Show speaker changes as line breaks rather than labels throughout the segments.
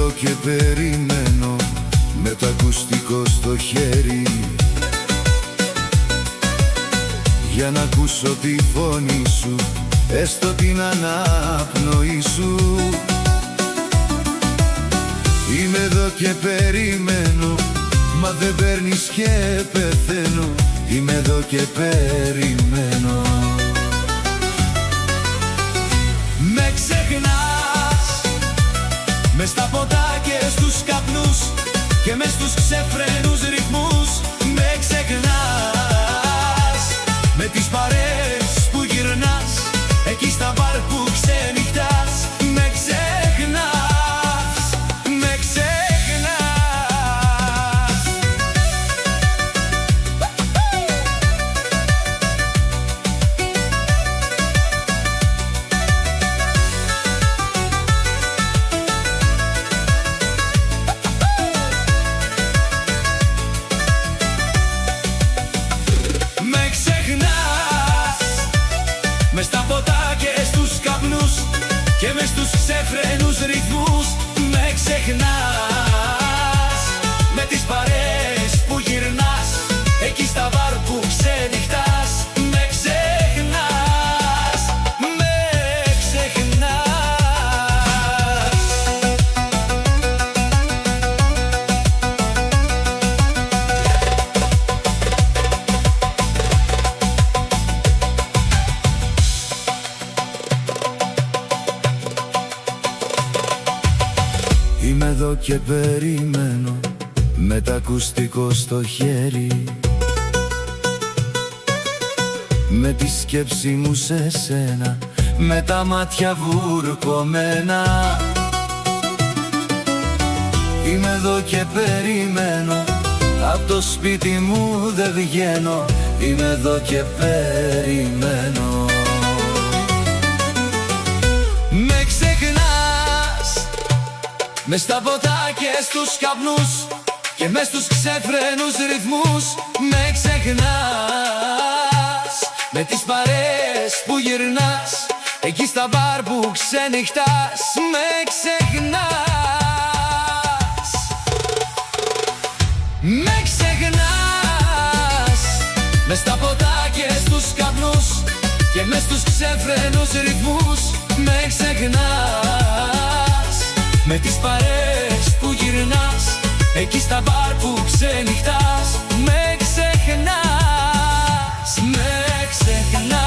εδώ και περιμένω με το ακουστικό στο χέρι, για να ακούσω τη φωνή σου, έστω την αναπνοή σου. Είμαι εδώ και περιμένω, μα δεν παίρνεις και πεθαίνω. Είμαι εδώ και περιμένω. Με ξεχνάς μες στα ποτά και στους καπνούς και μες στους ξεφρένους ρυθμούς. Με ξεχνάς με τις παρέες που γυρνάς εκεί στα μπαρ που ξενυχτάς. Με ξεχνάς, με ξεχνάς. Με ξεχνάς μες στα ποτά και στους καπνούς και μες στους ξεφρένους ρυθμούς. Με ξεχνάς με τις παρέες που γυρνάς εκεί στα μπαρ που ξενυχτάς. Με ξεχνάς, με ξεχνάς. Είμαι εδώ και περιμένω με το ακουστικό στο χέρι, με τη σκέψη μου σε σένα, με τα μάτια βουρκωμένα. Είμαι εδώ και περιμένω, απ' το σπίτι μου δεν βγαίνω. Είμαι εδώ και περιμένω. Με ξεχνάς μες στα ποτά και στους καπνούς και μες στους ξεφρένους ρυθμούς. Με ξεχνάς με τις παρέες που γυρνάς εκεί στα μπαρ που ξενυχτάς. Με ξεχνάς, με ξεχνάς μες στα ποτά και στους καπνούς και μες στους ξεφρένους ρυθμούς. Με ξεχνάς με τις παρέες που γυρνάς εκεί στα μπαρ που ξενυχτάς. Με ξεχνάς, με ξεχνάς.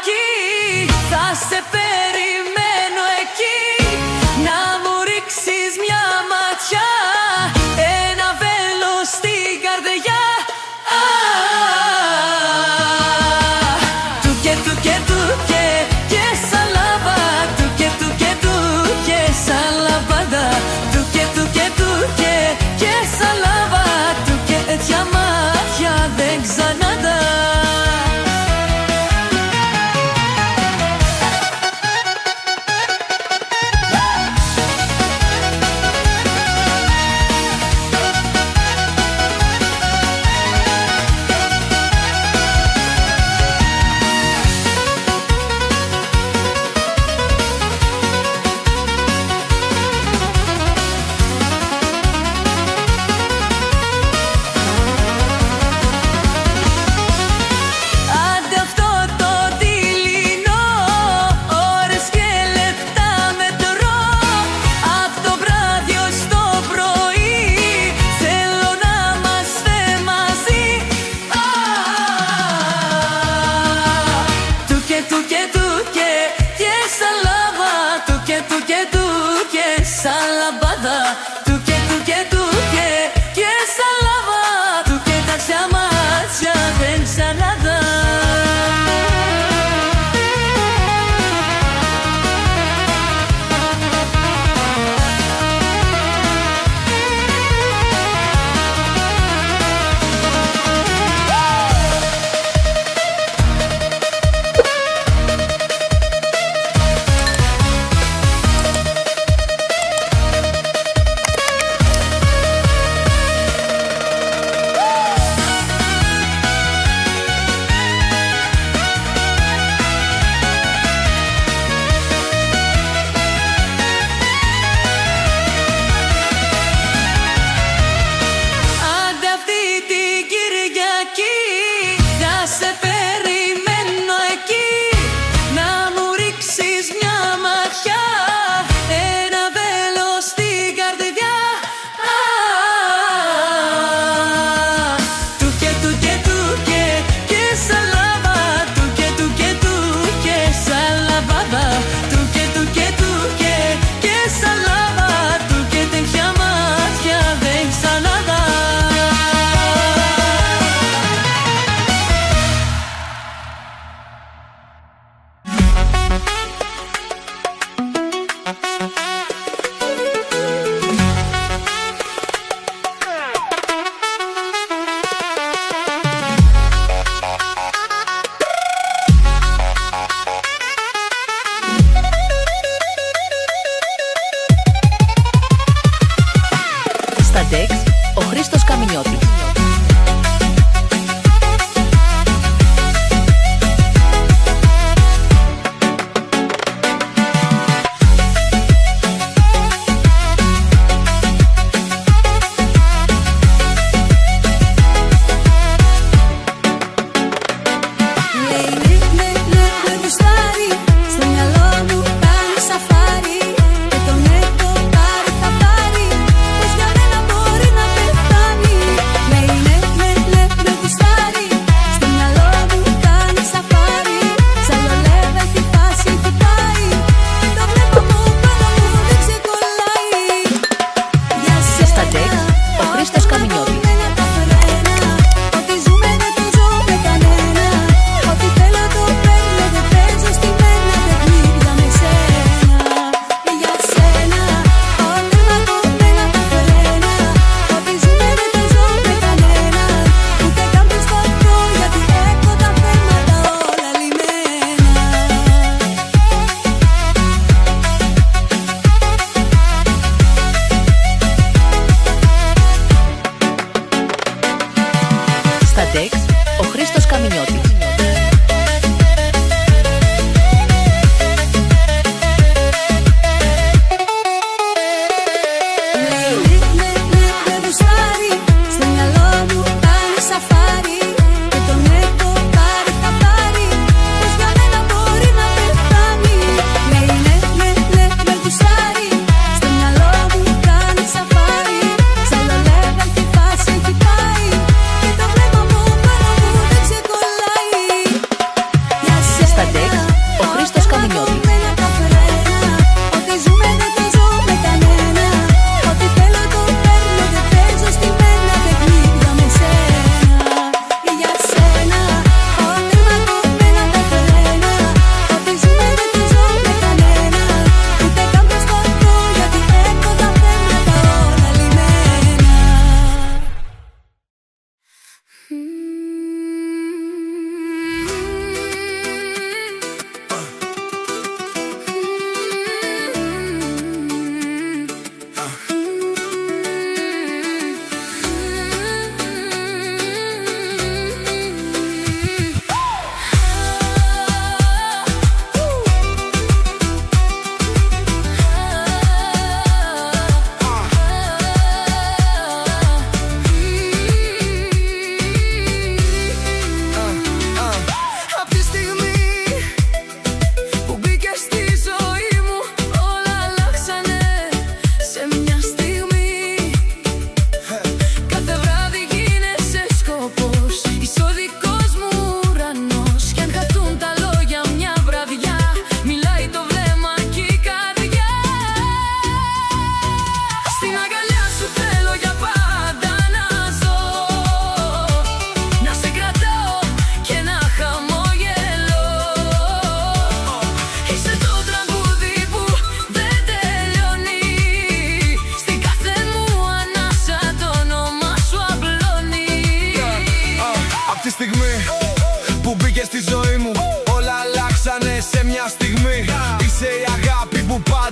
εκεί, θα σε περιμένω εκεί, να μου ρίξεις μια ματιά, ένα βέλος στην καρδιά. Τουκε, τουκε, τουκε, και σαλάβα. Τουκε, τουκε, τουκε, σαλαβάντα. Τουκε, τουκε, τουκε, και σαλάβα. Τουκε, έτσι μάτια δεν ξαναντά.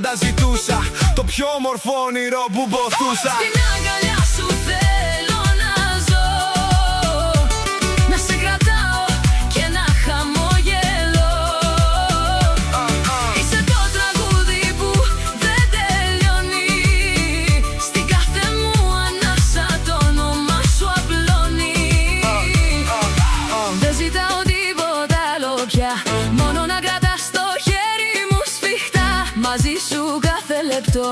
πάντα ζητούσα, το πιο όμορφο όνειρο που ποθούσα.
Στην αγκαλιά σου θέλω να ζω, να σε κρατάω και να χαμογελώ. Είσαι το τραγούδι που δεν τελειώνει, στην κάθε μου ανάσα το όνομα σου απλώνει. Δεν ζητάω τίποτα άλλο πια, μόνο να κρατάς το χέρι μου σφιχτά. Μαζί σου κάθε λεπτό